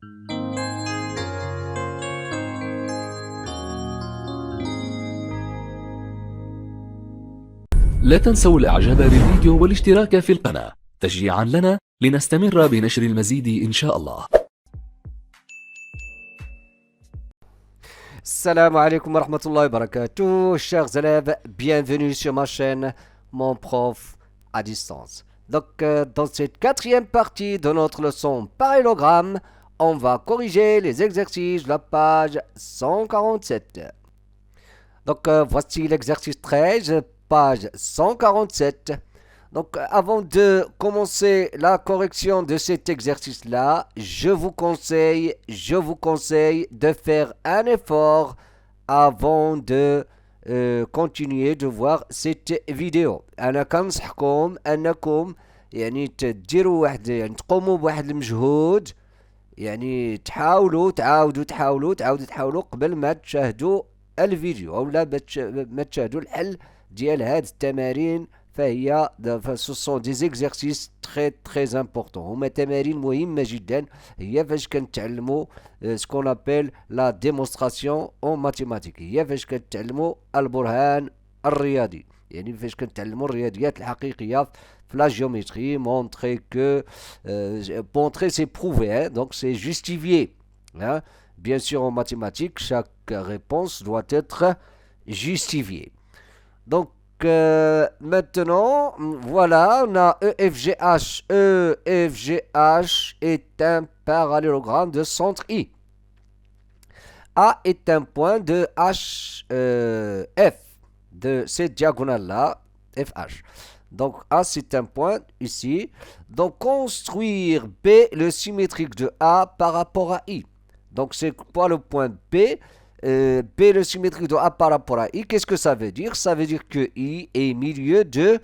لا تنسوا الإعجاب بالفيديو والاشتراك في القناة تشجيعا لنا لنستمر بنشر المزيد إن شاء الله. Salam alaikum wa rahmatullahi wa barakatuh, chers élèves, bienvenue sur ma chaîne, mon prof à distance. Donc, dans cette quatrième partie de notre leçon parallélogramme, on va corriger les exercices de la page 147. Donc, voici l'exercice 13, page 147. Donc, avant de commencer la correction de cet exercice-là, je vous conseille de faire un effort avant de continuer de voir cette vidéo. أنا كنصحكم أنكم يعني تقوموا بواحد المجهود، يعني تحاولوا قبل ما تشاهدوا الفيديو أو ما تشاهدوا الحل ديال هاد التمارين. ce sont des exercices très importants. هما تمارين مهمة جدا، هي فاش كنتعلموا ce qu'on appelle la démonstration en mathématiques، هي فاش كنتعلموا البرهان الرياضي، يعني فاش كنتعلموا الرياضيات الحقيقية في la géométrie. Montrer c'est prouver, hein? Donc c'est justifié, hein? Bien sûr en mathématiques chaque réponse doit être justifiée. Donc maintenant, voilà, on a EFGH. EFGH est un parallélogramme de centre I. A est un point de F, de cette diagonale-là, FH. Donc A, c'est un point ici. Donc construire B, le symétrique de A par rapport à I. Donc c'est quoi le point B? B, le symétrique de A par rapport à I, qu'est-ce que ça veut dire? Ça veut dire que I est milieu de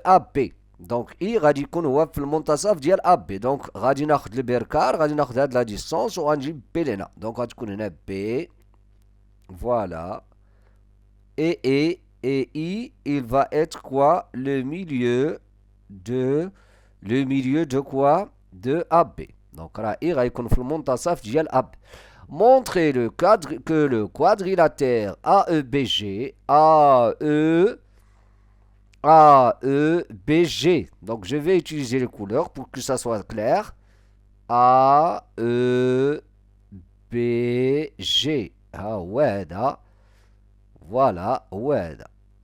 AB. Donc I غادي يكون هو في المنتصف ديال AB. Donc غادي ناخذ البركار، غادي ناخذ هاد لا ديستانس وغنجيب B لهنا. Donc غتكون هنا B. Voilà. Et I, il va être quoi? Le milieu de quoi? De AB. Donc راه I غيكون في المنتصف ديال AB. Montrer que le quadrilatère AEBG, AEBG, donc je vais utiliser les couleurs pour que ça soit clair. AEBG, voilà,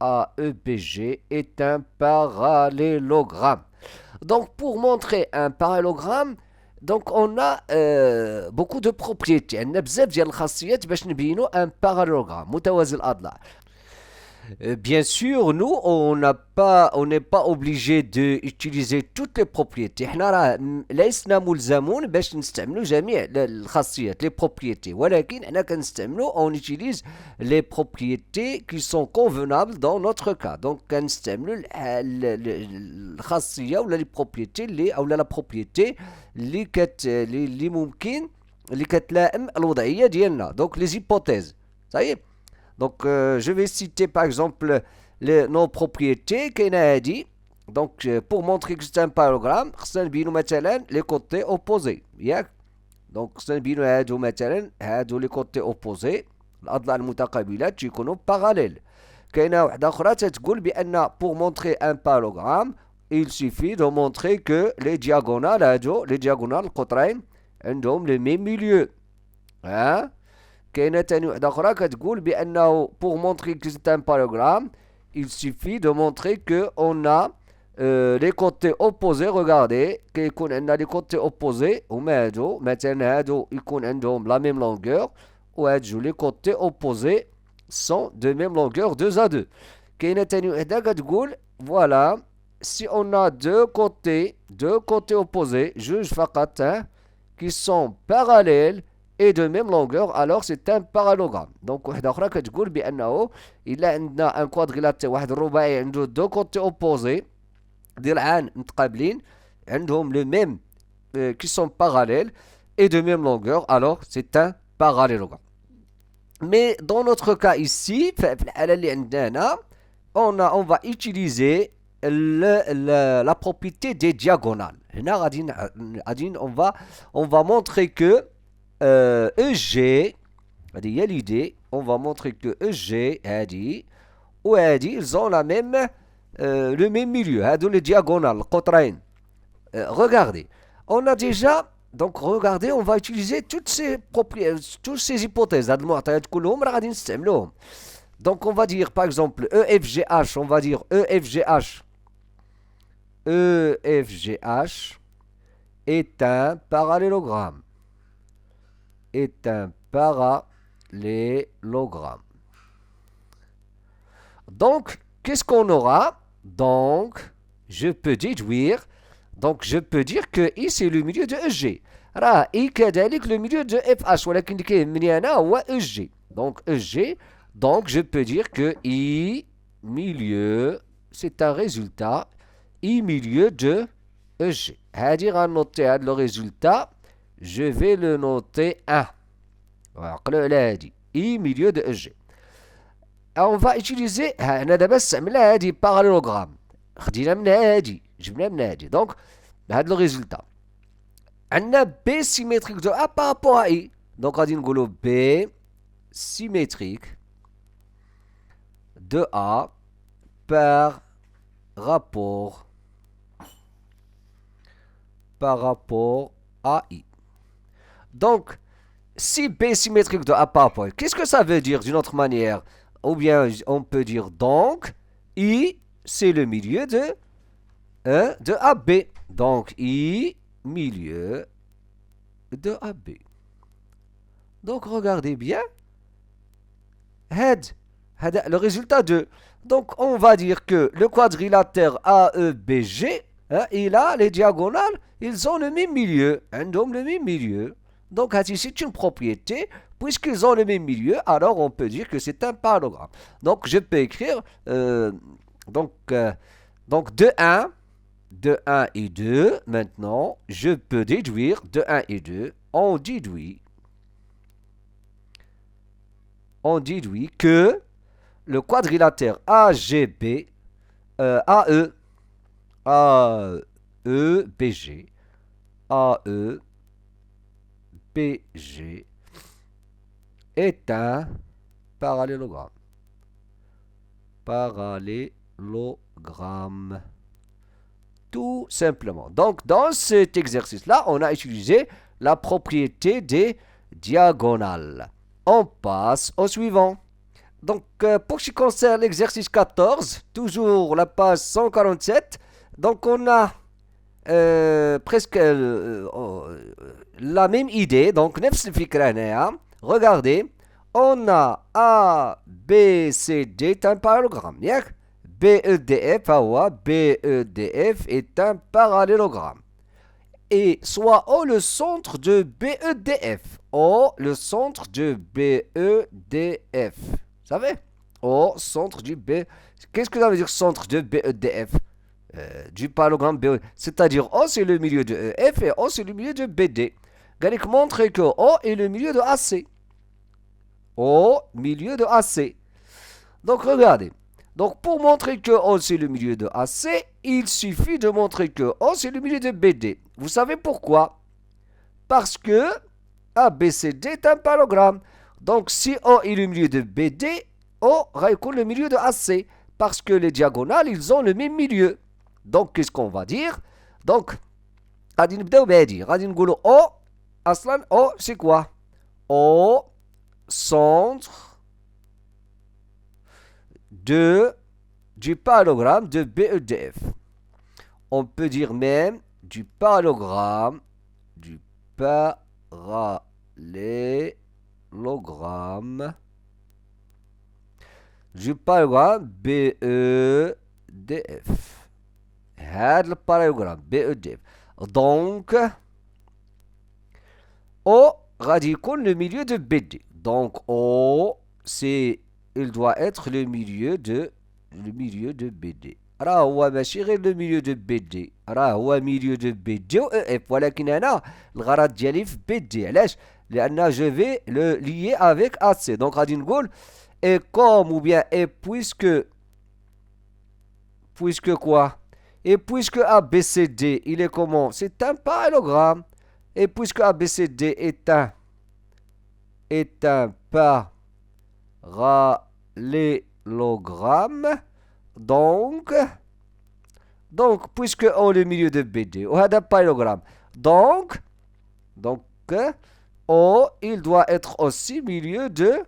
AEBG est un parallélogramme. Donc pour montrer un parallélogramme, donc on a beaucoup de propriétés. عندنا بزاف ديال الخاصيات باش نبينوا un parallélogramme متوازي الأضلاع. Bien sûr, nous, on n'est pas obligé d'utiliser toutes les propriétés. احنا راه لسنا ملزمون باش نستعملوا جميع الخاصيات les propriétés. ولكن احنا كنستعملوا on utilise les propriétés qui sont convenables dans notre cas. Donc كنستعملوا الخاصية ولا les propriétés اللي او لا propriété اللي ممكن اللي كتلائم الوضعية ديالنا. Donc les hypothèses. صحيح. Donc, je vais citer par exemple nos propriétés. Donc, pour montrer que c'est un parallélogramme, les côtés opposés. Donc, les côtés opposés. الأضلاع المتقابلات يكونوا parallèles. كاينة واحدة أخرى تتقول بأن pour montrer un parallélogramme, il suffit de montrer que les diagonales القطرين عندهم le même milieu. Hein? كاينه تاني وحده اخرى كتقول بانه pour montrer que c'est un parallélogramme il suffit de montrer que on a les côtés opposés. Regardez كيكون عندنا les côtés opposés هما هادو، مثلا هادو يكون عندهم la même longueur وهادو les côtés opposés sont de même longueur 2 à 2. كاينه تاني وحده كتقول voilà si on a deux côtés opposés juge فقط qui sont parallèles et de même longueur, alors c'est un parallélogramme. Donc وحده اخرى كتقول بانه الا عندنا ان كوادريلاتير واحد الرباعي عنده دو كوتي اوبوزي ضلعان متقابلين عندهم le même qui sont parallèles et de même longueur, alors c'est un parallélogramme. Mais dans notre cas ici, في الحالة اللي عندنا هنا on va utiliser la propriété des diagonales. هنا غادي on va montrer que EG هذه هي l'idée, on va montrer que EG هذه وهذه ils ont le même milieu, هادو les diagonales القطرين. Regardez, on a déjà donc regardez, on va utiliser toutes ces hypothèses هاد المعطيات كلهم راه غادي نستعملوهم. Donc on va dire par exemple EFGH, on va dire EFGH est un parallélogramme. Est un parallélogramme. Donc, qu'est-ce qu'on aura? Donc, je peux déduire. Donc, je peux dire que I c'est le milieu de EG. راه I كذلك le milieu de FH. ولكن اللي كيهمني أنا هو EG. Donc, EG. Donc, je peux dire que I milieu, c'est un résultat. I milieu de EG. هادي غنوطي هاد le résultat. Je vais le noter 1. وعقلوا على هادي. I milieu de EG. On va utiliser هنا دابا استعملنا هادي parallélogramme. خدينا من هادي. جبنا من هادي. Donc, هاد le résultat. عندنا B symétrique de A par rapport à I. Donc, غادي نقولوا B symétrique de A par rapport à I. Donc, si B symétrique de A par rapport à I, qu'est-ce que ça veut dire d'une autre manière? Ou bien on peut dire donc, I, c'est le milieu de AB. Donc, I, milieu de AB. Donc, regardez bien. Le résultat de... Donc, on va dire que le quadrilatère AEBG, et là, les diagonales, ils ont le même milieu. عندهم le même milieu. Donc, c'est une propriété. Puisqu'ils ont le même milieu, alors on peut dire que c'est un parallélogramme. Donc, je peux écrire donc de 1 et 2. Maintenant, je peux déduire de 1 et 2. On déduit que le quadrilatère AGB, AEBG est un parallélogramme. Tout simplement. Donc, dans cet exercice-là, on a utilisé la propriété des diagonales. On passe au suivant. Donc, pour ce qui concerne l'exercice 14, toujours la page 147, donc on a presque la même idée. Donc, نفس الفكرة هنايا. Regardez, on a A, B, C, D est un parallélogramme. ياك BEDF BEDF est un parallélogramme. Et soit O le centre de BEDF. O le centre de BEDF. Vous savez? O centre du B. Qu'est-ce que ça veut dire centre de BEDF? Du parallélogramme BE. C'est-à-dire O c'est le milieu de EF et O c'est le milieu de BD. Gallic montre que O est le milieu de AC. O milieu de AC. Donc regardez. Donc pour montrer que O c'est le milieu de AC, il suffit de montrer que O c'est le milieu de BD. Vous savez pourquoi? Parce que ABCD est un parallélogramme. Donc si O est le milieu de BD, O est le milieu de AC. Parce que les diagonales, ils ont le même milieu. Donc qu'est-ce qu'on va dire? Donc, غادي نبداو بهادي. غادي نقولوا O. أصلا O c'est quoi? O centre du parallélogramme de BEDF. On peut dire même du parallélogramme BEDF. هذا الباراليلوغرام BEDF. Donc O غادي يكون le milieu de BD. Donc O il doit être le milieu de BD. راه هو ماشي غير le milieu de BD. راه هو milieu de BD و EF. ولكن أنا الغرض ديالي في BD. علاش؟ لأن je vais le lier avec AC. Donc غادي نقول et comme ou bien et puisque quoi? Et puisque ABCD, il est comment? C'est un parallélogramme. Et puisque ABCD est un parallélogramme, donc, puisque on est le milieu de BD, on a un parallélogramme. Donc, O, il doit être aussi milieu de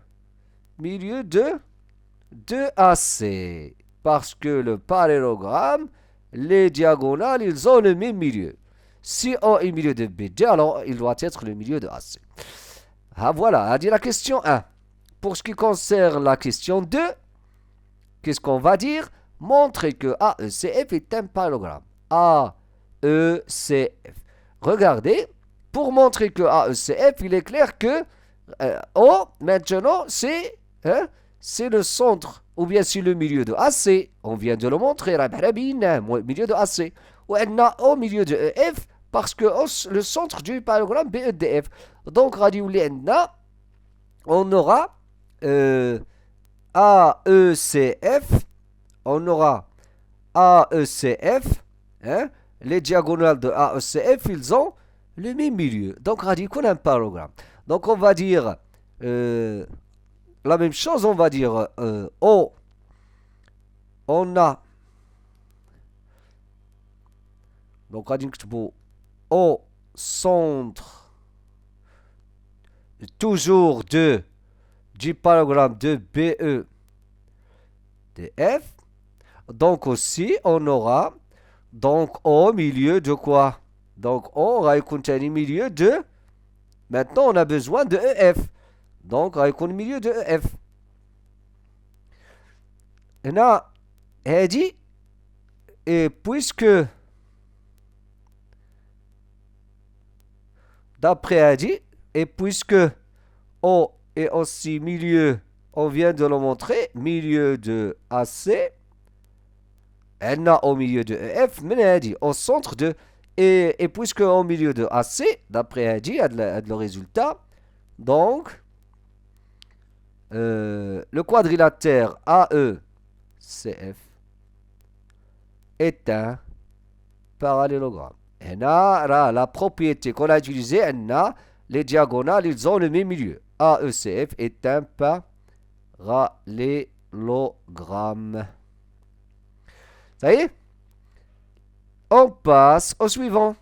AC. Parce que le parallélogramme, les diagonales, ils ont le même milieu. Si O est milieu de BD, alors il doit être le milieu de AC. Ah voilà, a dit la question 1. Pour ce qui concerne la question 2, qu'est-ce qu'on va dire? Montrer que AECF est un parallélogramme. AECF. Regardez, pour montrer que AECF, il est clair que O, maintenant, c'est le centre, ou bien c'est le milieu de AC. On vient de le montrer, milieu de AC. Ou elle n'a au milieu de EF, parce que le centre du parallélogramme BEDF. Donc, on aura AECF, les diagonales de AECF, ils ont le même milieu. Donc, on a un parallélogramme. Donc, on va dire la même chose, on va dire O, on a, donc au centre toujours du parallélogramme de BE de F. Donc aussi, on aura donc au milieu de quoi? Donc on aura un milieu de, maintenant on a besoin de EF. Donc on a un milieu de EF. Et là, elle dit, et puisque, d'après elle dit, et puisque O est aussi milieu, on vient de le montrer, milieu de AC, elle n'a au milieu de EF, mais elle dit au centre de, et puisque au milieu de AC, d'après elle dit, elle a le résultat, donc, le quadrilatère AECF est un parallélogramme. Et là, la propriété qu'on a utilisée, les diagonales, ils ont le même milieu. AECF est un parallélogramme. Ça y est? On passe au suivant.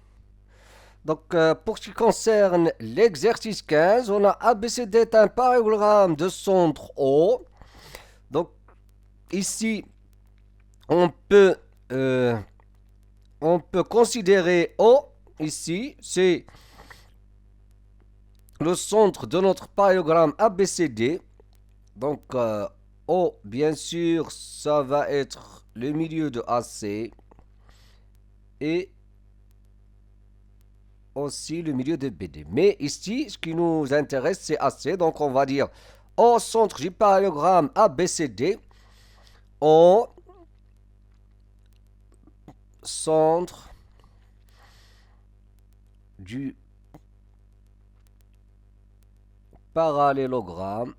Donc, pour ce qui concerne l'exercice 15, on a ABCD est un parallélogramme de centre O. Donc, ici, on peut considérer O, ici, c'est le centre de notre parallélogramme ABCD. Donc, O, bien sûr, ça va être le milieu de AC et aussi le milieu de BD. Mais ici, ce qui nous intéresse, c'est AC. Donc, on va dire au centre du parallélogramme ABCD, au centre du parallélogramme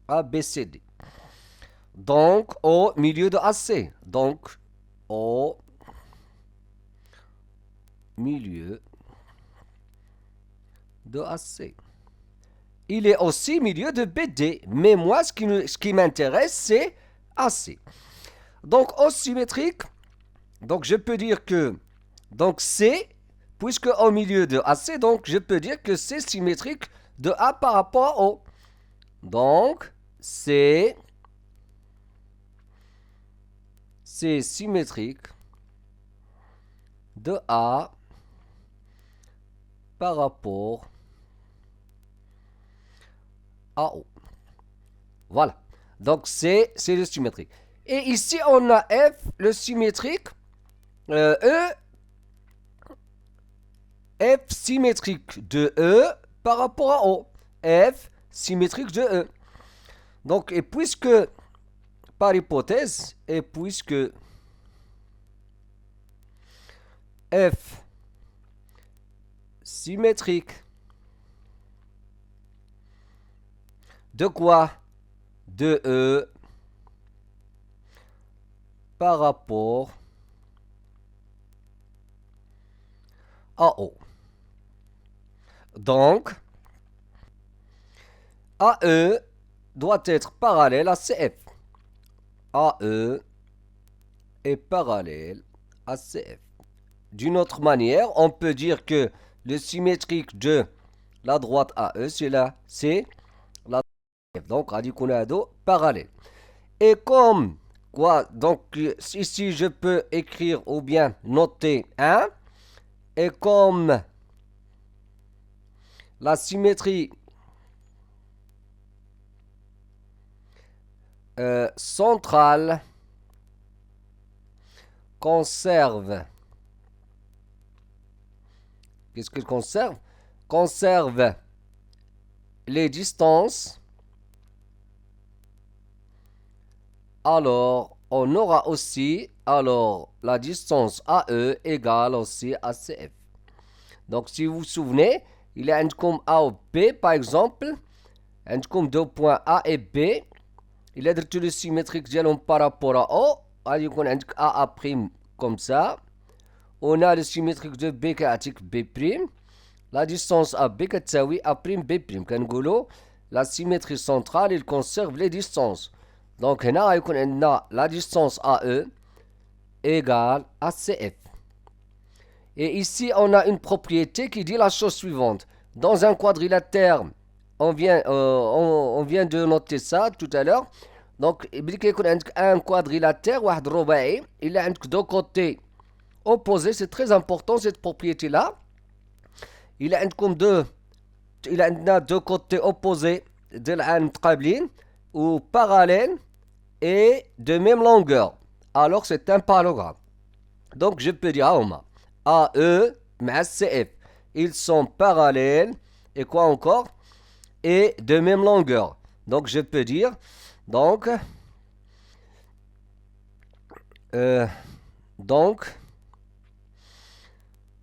ABCD. Donc, au milieu de AC. Donc, au milieu de AC. Il est aussi milieu de BD. Mais moi, ce qui m'intéresse, c'est AC. Donc, au symétrique, donc je peux dire que, donc C, puisque au milieu de AC, donc je peux dire que c'est symétrique de A par rapport à O. Donc, c'est symétrique de A par rapport à O. Voilà. Donc, c'est le symétrique. Et ici, on a F, le symétrique. F symétrique de E par rapport à O. F symétrique de E. Donc, et puisque, par hypothèse, et puisque F symétrique de quoi? De E par rapport à O. Donc, AE doit être parallèle à CF. AE est parallèle à CF. D'une autre manière, on peut dire que le symétrique de la droite AE, c'est la F. Donc, on a dit qu'on a deux parallèles. Et comme quoi, donc ici je peux écrire ou bien noter 1. Et comme la symétrie centrale conserve. Qu'est-ce qu'elle conserve? Conserve les distances. Alors, on aura aussi, la distance AE égale aussi à CF. Donc, si vous vous souvenez, il y a comme A ou B, par exemple, comme deux points A et B. Il y a le symétrique par rapport à O. On a A' comme ça. On a le symétrique de B qui est B'. La distance AB qui est A', B'. La symétrie centrale, il conserve les distances. Donc, on a la distance AE égale à CF. Et ici, on a une propriété qui dit la chose suivante. Dans un quadrilatère, on vient de noter ça tout à l'heure. Donc, il y a un quadrilatère, il y a deux côtés opposés. C'est très important cette propriété-là. Il y a deux côtés opposés de l'un ou parallèles et de même longueur. Alors, c'est un parallélogramme. Donc, je peux dire AE mais CF. Ils sont parallèles et quoi encore? Et de même longueur. Donc, je peux dire,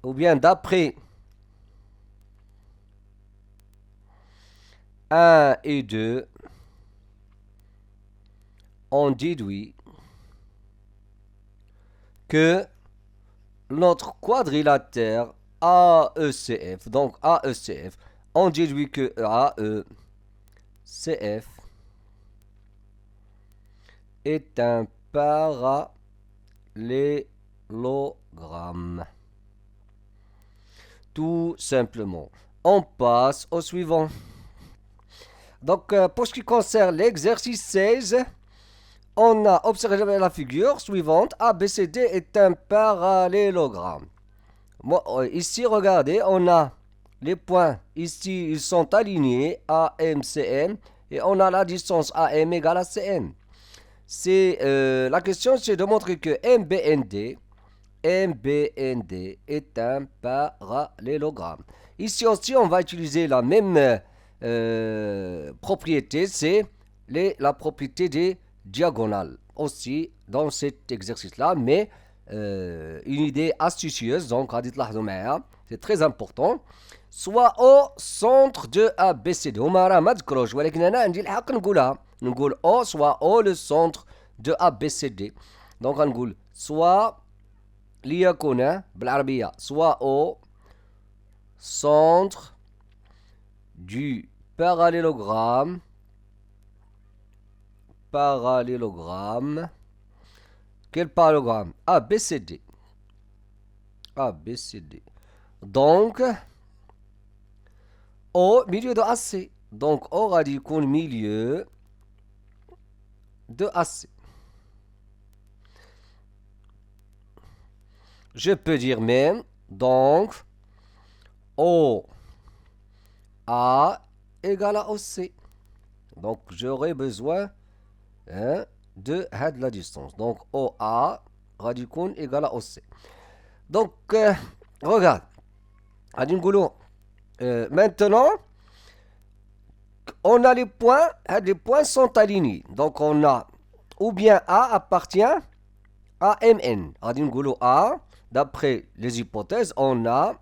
ou bien d'après 1 et 2, on déduit que notre quadrilatère AECF, donc AECF, on déduit que AECF est un parallélogramme. Tout simplement. On passe au suivant. Donc, pour ce qui concerne l'exercice 16, on a observé la figure suivante. ABCD est un parallélogramme. Ici, regardez, on a les points. Ici, ils sont alignés, AM, CM. Et on a la distance AM égale à CM. La question, c'est de montrer que MBND est un parallélogramme. Ici aussi, on va utiliser la même propriété, c'est la propriété des diagonales. Aussi, dans cet exercice-là, mais une idée astucieuse, donc, c'est très important. Soit au centre de ABCD. نقول O soit O le centre de ABCD. Donc on dit soit ليكون بالعربية soit au centre du parallélogramme quel parallélogramme? ABCD. Donc au milieu de AC. Donc on va dire qu'au milieu de AC. Je peux dire même, donc, OA égale à OC. Donc, j'aurai besoin de la distance. Donc, OA radicon égale à OC. Donc, regarde. Maintenant, on a les points sont alignés. Donc, on a, ou bien A appartient à MN. A, d'après les hypothèses, on a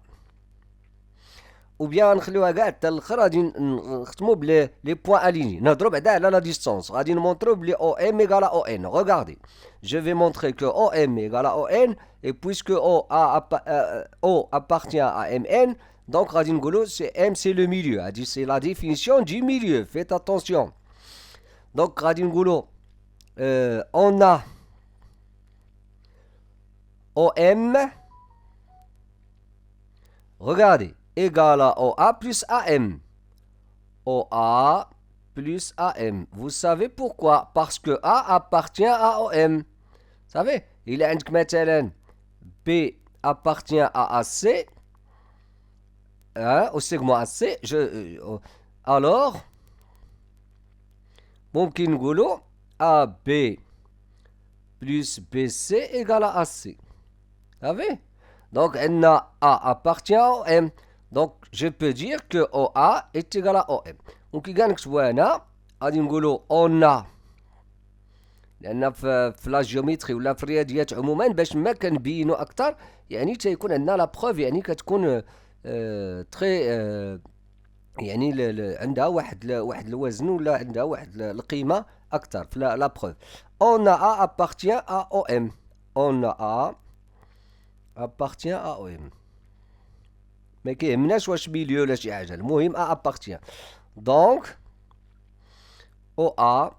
ou bien نخليوها كاع حتى الاخر غادي نختموا بلي لي بوين اليني نهضروا بعدا على لا ديستونس غادي نمونطرو بلي او ام égale à او ان regardez je vais montrer que OM égale à ON et puisque O appartient à MN donc غادي نقولوا c'est M c'est le milieu c'est la définition du milieu faites attention donc غادي نقولوا on a OM regardez égale à OA plus AM. OA plus AM. Vous savez pourquoi? Parce que A appartient à OM. Vous savez, il est عندك مثلا B appartient à AC. Au segment AC. Alors, ممكن نقولوا AB plus BC égale à AC. Vous savez? Donc, A appartient à OM. Donc, je peux dire que OA est égal à OM. Donc, كي نكتبوا هنا غادي نقولوا on a لأن في لا جيومتري ولا في الرياضيات عموما باش ما كنبينوا أكثر يعني تيكون عندنا لا بروف يعني كتكون تري يعني عندها واحد الوزن ولا عندها واحد القيمة أكثر في لا بروف. On a appartient à OM. On a appartient à OM. ما كيهمناش واش ميليو ولا شي حاجه المهم A appartient donc OA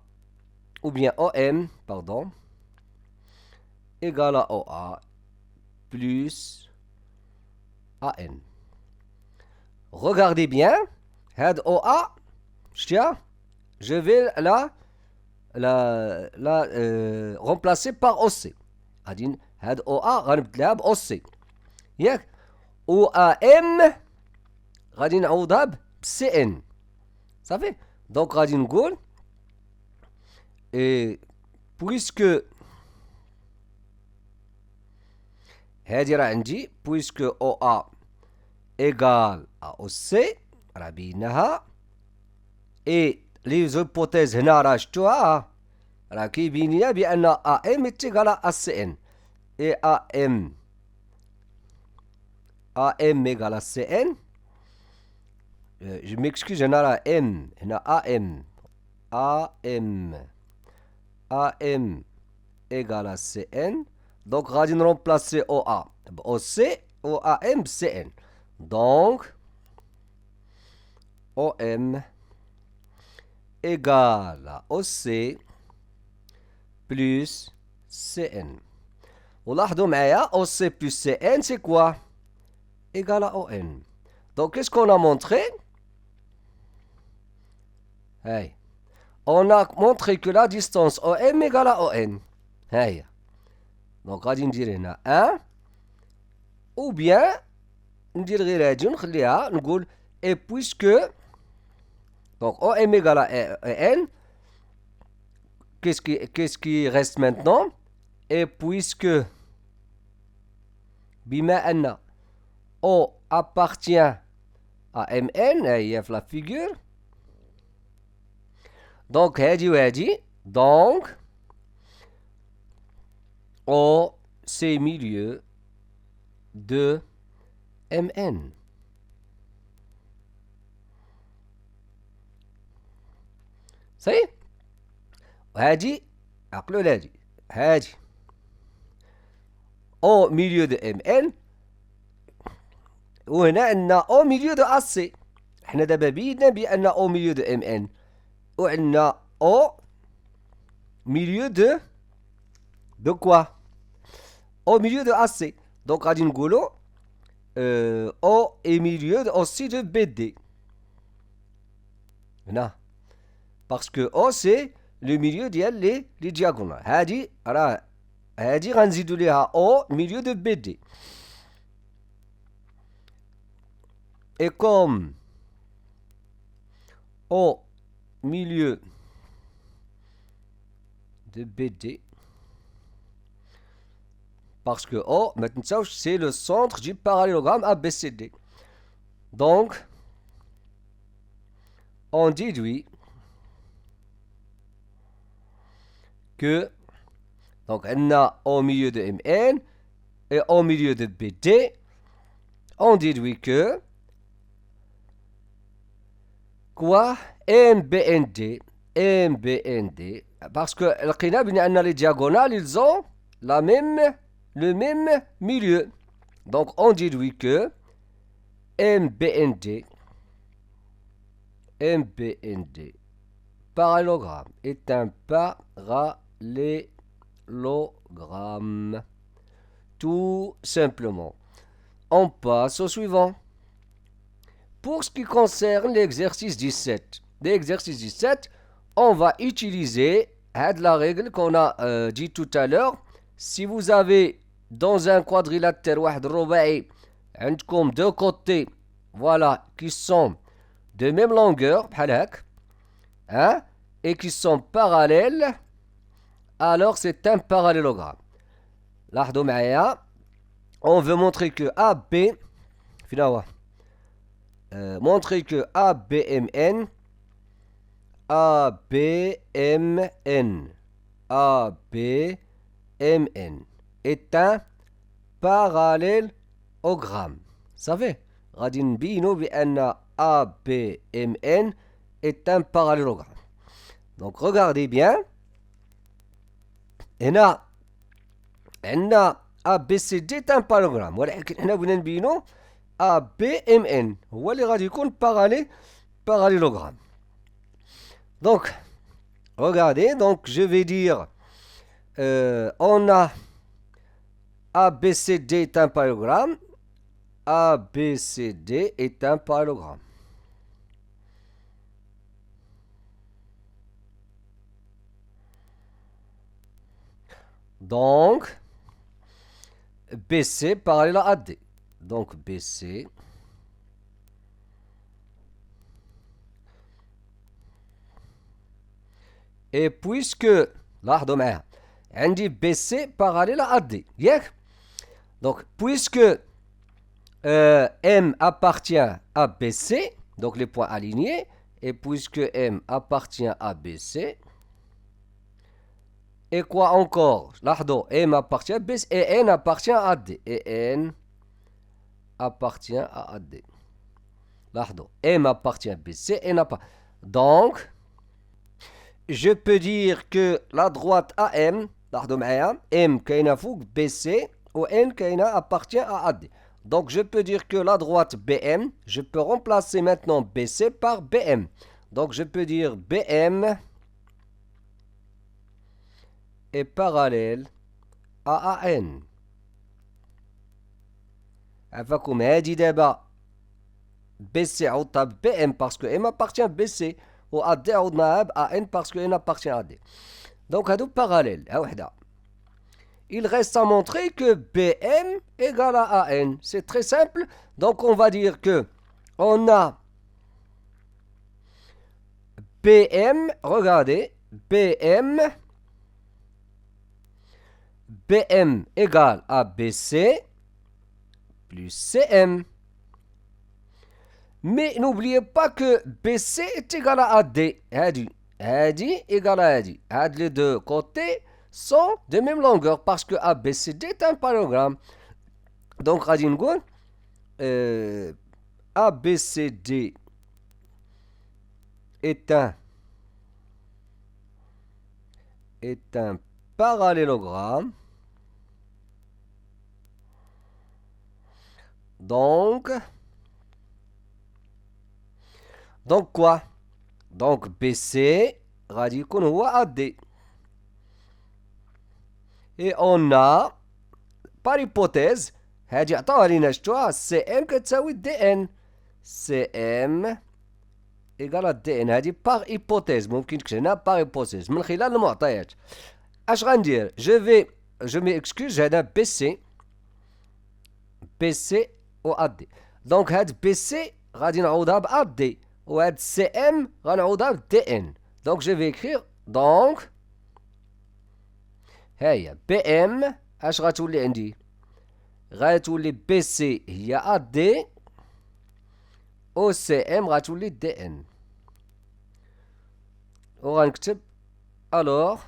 ou bien OM pardon égale à OA plus AN. Regardez bien هاد OA شتيها je vais la remplacer par OC غادي هاد OA غنبدلها ب OC ياك و AM غادي نعوضها ب CN صافي دونك غادي نقول puisque هادي راه عندي puisque OA égale à OC راه بيناها اي لي زوبوتيز هنا راه شفتوها راه كيبين ليا بان AM est égal à CN et AM égale à CN. Je m'excuse, j'en ai la M. Il y a AM. AM égale à CN. Donc, on va remplacer OA. OC, OAM, CN. Donc, OM égale à OC plus CN. ولاحظوا معايا OC plus CN, c'est quoi? Égal à ON. Donc, qu'est-ce qu'on a montré? Hey. On a montré que la distance OM égale à ON. Hey. Donc, غادي ندير هنا 1 ou bien ندير غير هادي ونخليها نقول et puisque donc OM égale à N qu'est-ce qui reste maintenant? Et puisque بما أن O appartient à MN هي في la figure donc هادي وهادي donc O c'est milieu de MN صحيح وهادي عقلوا لهادي هادي au milieu de MN وهنا عندنا au milieu de AC حنا دابا بينا بأن au milieu de MN وعندنا au milieu de quoi au milieu de AC donc غادي نقولوا au milieu aussi de BD هنا parce que O c'est le milieu ديال les diagonales هادي راه هادي غنزيدوا ليها au milieu de BD et comme au milieu de BD parce que O maintenant c'est le centre du parallélogramme ABCD donc on déduit que donc on a au milieu de MN et au milieu de BD on déduit que quoi MBND MBND parce que لقينا بأن les diagonales ils ont le même milieu. Donc on déduit que MBND parallélogramme est un parallélogramme. Tout simplement. On passe au suivant. Pour ce qui concerne l'exercice 17, l'exercice 17, on va utiliser la règle qu'on a dit tout à l'heure. Si vous avez dans un quadrilatère عندكم deux côtés, voilà, qui sont de même longueur, hein, et qui sont parallèles, alors c'est un parallélogramme. لاحظوا معايا, on veut montrer que AB, finalement, montrer que ABMN est un parallélogramme. Vous savez, غادي نبينوا بأن ABMN est un parallélogramme. Donc regardez bien. هنا عندنا ABCD est un parallélogramme, ولكن حنا بغينا نبينوا ABMN هو اللي غادي يكون parallélogramme. Donc regardez, donc je vais dire on a ABCD est un parallélogramme. ABCD est un parallélogramme. Donc, BC parallèle à AD. Donc, BC. Et puisque, là, on dit BC parallèle à AD. Donc, puisque M appartient à BC, donc les points alignés, et puisque M appartient à BC, et quoi encore? L'ahdo, M appartient à BC et N appartient à AD. Et N appartient à AD. L'ahdo, M appartient à BC et N appartient. Donc, je peux dire que la droite AM, l'ahdo M kaina fouk BC ou N kaina appartient à AD. Donc, je peux dire que la droite BM, je peux remplacer maintenant BC par BM. Donc, je peux dire BM est parallèle à AN. Comme هادي دابا BC عوضتها BM parce que M appartient à BC ou AD عوضناها ب AN parce que N appartient à AD. Donc, هادو parallèle. Il reste à montrer que BM égale à AN. C'est très simple. Donc, on va dire que on a BM, regardez, BM égale à BC plus CM. Mais n'oubliez pas que BC est égal à AD. Hadi égale à Hadi. Les deux côtés sont de même longueur parce que ABCD est un parallélogramme. Donc, غادي نقول ABCD est un parallélogramme. Donc quoi? Donc BC غادي يكون هو AD. Et on a par hypothèse هادي عطاوها لينا شفتوها CM كتساوي DN. CM égale à DN. هادي par hypothèse ممكن تكتب هنا par hypothèse من خلال المعطيات. اش غندير؟ je m'excuse هذا BC و AD. دونك هاد BC غادي نعوضها ب AD وهاد CM غنعوضها ب DN. دونك je vais écrire donc هاهي BM اش غتولي عندي؟ غتولي BC هي AD و CM غتولي DN. وغنكتب alors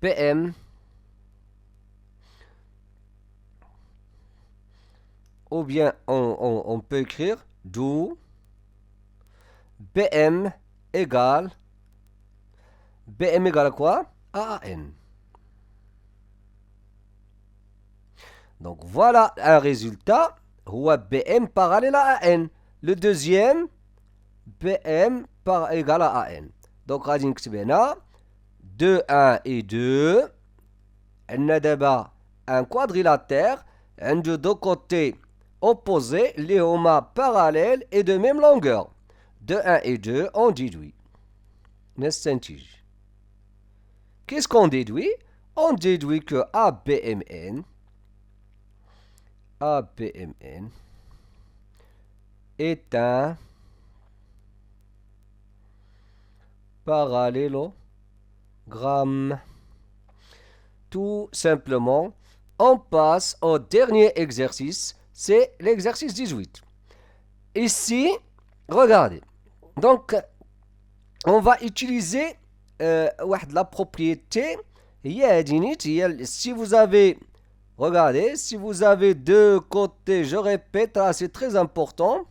BM ou bien on peut écrire d'où BM égale à quoi? AN. Donc voilà un résultat. هو BM parallèle à AN. Le deuxième, BM égal à AN. Donc غادي نكتب هنا 2, 1 et 2. عندنا دابا un quadrilatère عنده deux côtés opposés اللي هما parallèles et de même longueur. 2, 1 et 2, on déduit. نستنتج. Qu'est-ce qu'on déduit? On déduit que ABMN est un parallélogramme. Tout simplement, on passe au dernier exercice, c'est l'exercice 18. Ici, regardez. Donc, on va utiliser la propriété. Si vous avez, regardez, si vous avez deux côtés, je répète, là c'est très important.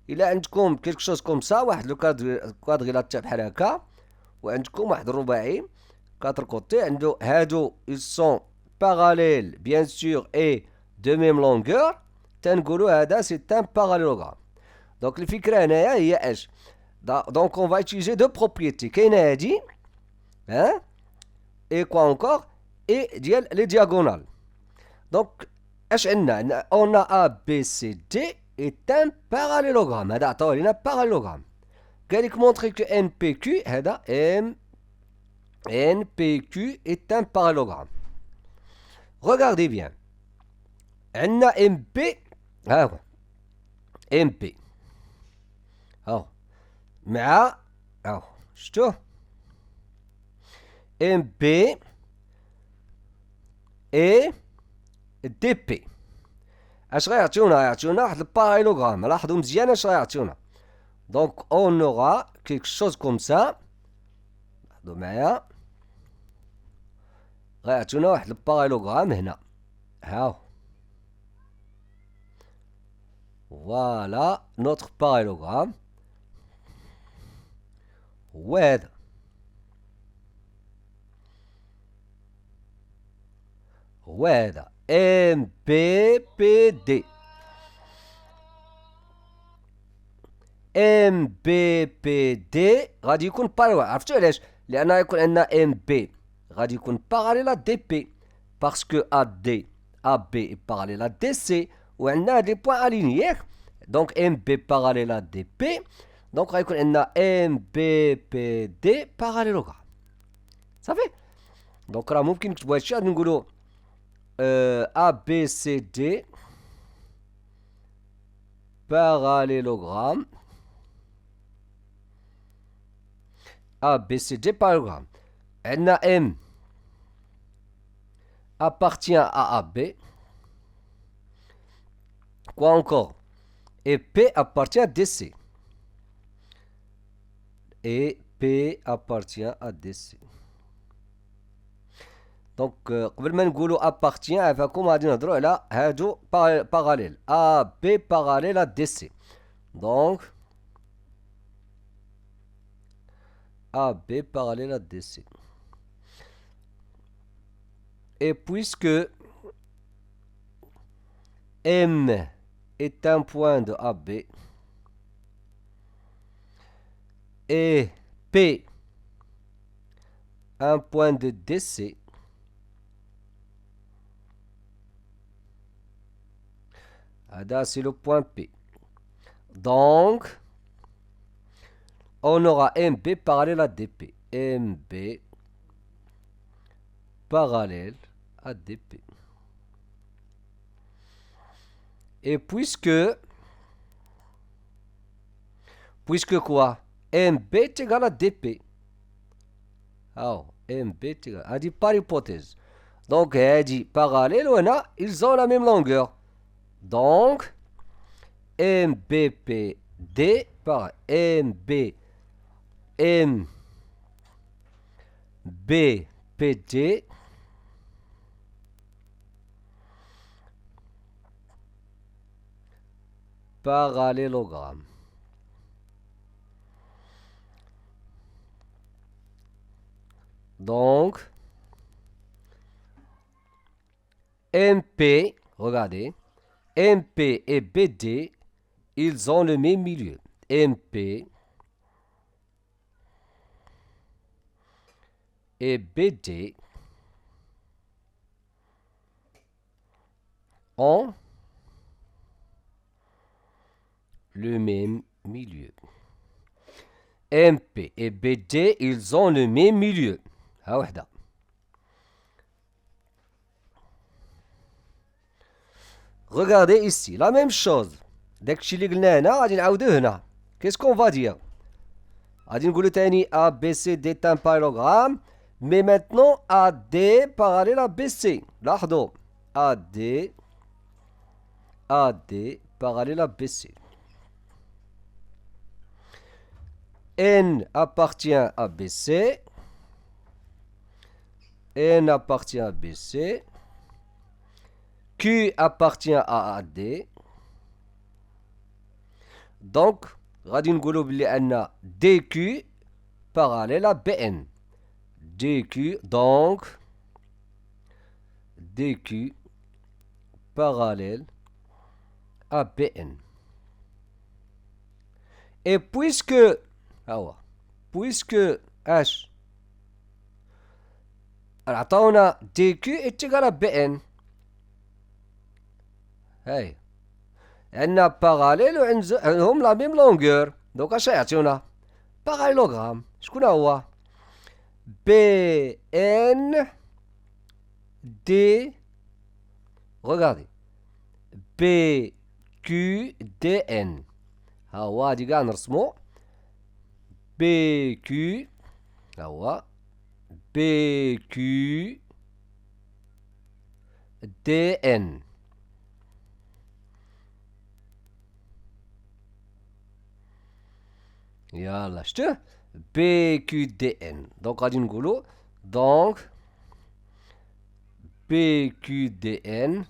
Il y a quelque chose comme ça, le quadrilatère بحال هكا, وعندكم واحد الرباعي, quatre côtés, هادو ils sont parallèles bien sûr et de même longueur. تنقولوا هذا c'est un parallélogramme. Donc الفكرة هنايا هي اش؟ Donc on va utiliser deux propriétés. كاينه هادي, hein, et quoi encore, et ديال les diagonales. Donc اش عندنا؟ on a ABCD est un parallélogramme. هذا عطاو لينا parallélogramme. قال لك montrer que NPQ هذا NPQ est un parallélogramme. Regardez bien. عندنا MP, ها هو MP, ها مع ها شفتوه MP et DP. اش غيعطيونا؟ يعطيونا واحد الباراليلوغرام. لاحظوا مزيان اش غيعطيونا. Donc on aura quelque chose comme ça. لاحظوا معايا, غيعطيونا واحد الباراليلوغرام هنا. ها voilà notre parallélogramme. وهذا وهذا MBPD. MBPD غادي يكون باراليل. عرفتوا علاش؟ لأن يكون عندنا MB غادي يكون باراليل à DP parce que AB est parallèle à DC وعندنا des points alignés ياك. Donc MB parallèle à DP, donc غيكون عندنا MBPD parallélogramme. صافي. donc راه ممكن نكتبوا هادشي غادي نقولوا ABCD parallélogramme. ABCD parallélogramme. عندنا M appartient à AB. Quoi encore? Et P appartient à DC. Et P appartient à DC. Donc قبل ما نقولوا appartient عفاكم غادي نهضروا على هادو parallèle. AB parallèle à DC. Donc AB parallèle à DC. Et puisque M est un point de AB et P un point de DC, c'est le point P. Donc, on aura MB parallèle à DP. MB parallèle à DP. Et puisque quoi? MB est égal à DP. Alors, MB est égal à par hypothèse. Donc, parallèle, ils ont la même longueur. Donc, MBPD par MBPD parallélogramme. Donc, MP, regardez, MP et BD, ils ont le même milieu. MP et BD ont le même milieu. MP et BD, ils ont le même milieu. ها وحدة. Regardez ici, la même chose. داكشي اللي قلنا هنا غادي نعاودوه هنا. Qu'est-ce qu'on va dire? غادي نقولو تاني A, B, C, D est un parallélogramme. Mais maintenant, AD parallèle à BC. لاحظوا. AD parallèle à BC. N appartient à BC. N appartient à BC. Q appartient à AD. Donc, غادي نقولوا بلي أن DQ parallèle à BN. DQ, donc, DQ parallèle à BN. Et puisque H عطاونا DQ est égal à BN. هاي عندنا باراليل وعندهم لا ميم لونغور. دوك اش يعطيونا؟ باراليلوغرام. شكون هو؟ BN D. Regardez. BQDN. ها هو هادي كاع نرسمو. BQ ها هو BQDN. يلا شتو BQDN. دونك غادي نقولو دونك BQDN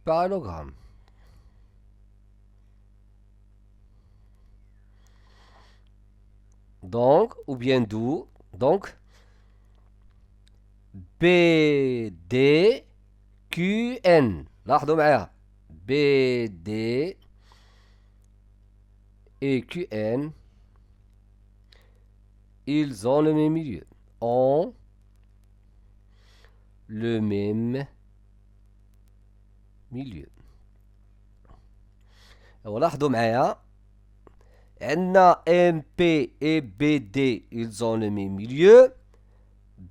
parallélogramme. Donc, ou bien d'où, donc, BDQN. لاحظوا معايا BD et QN, ils ont le même milieu. Ont le même milieu. ولاحظوا معايا عندنا MP et BD, ils ont le même milieu.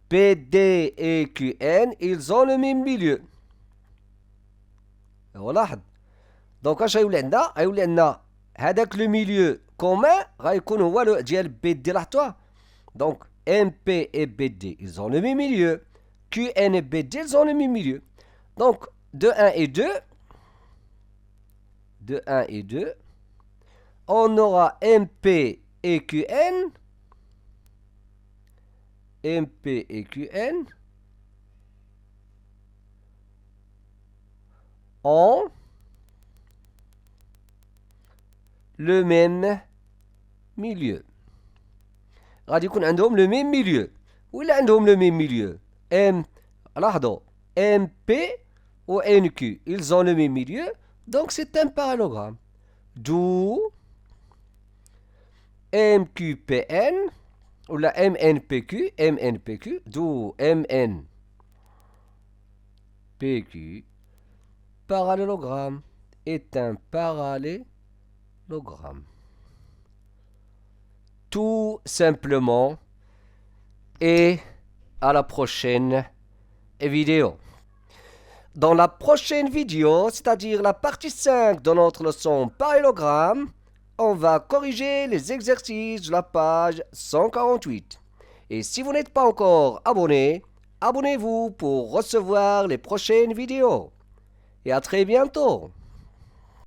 BD et QN, ils ont le même milieu. ولاحظ دونك اش غيولي عندنا؟ غيولي عندنا هذاك لو ميليو كومان غيكون هو لو ديال بي دي. لاحظتوها؟ دونك MP et BD, ils ont le même milieu. QN et BD, ils ont le même milieu. Donc, de 1 et 2, on aura MP et QN. MP et QN ont le même milieu. غادي يكون عندهم le même milieu. ولا عندهم le même milieu. لاحظوا MP ou NQ, ils ont le même milieu. Donc c'est un parallélogramme. D'où MQPN ou la MNPQ, d'où MNPQ, parallélogramme, est un parallélogramme. Tout simplement. Et à la prochaine vidéo. Dans la prochaine vidéo, c'est-à-dire la partie 5 de notre leçon parallélogramme, on va corriger les exercices de la page 148. Et si vous n'êtes pas encore abonné, abonnez-vous pour recevoir les prochaines vidéos. Et à très bientôt.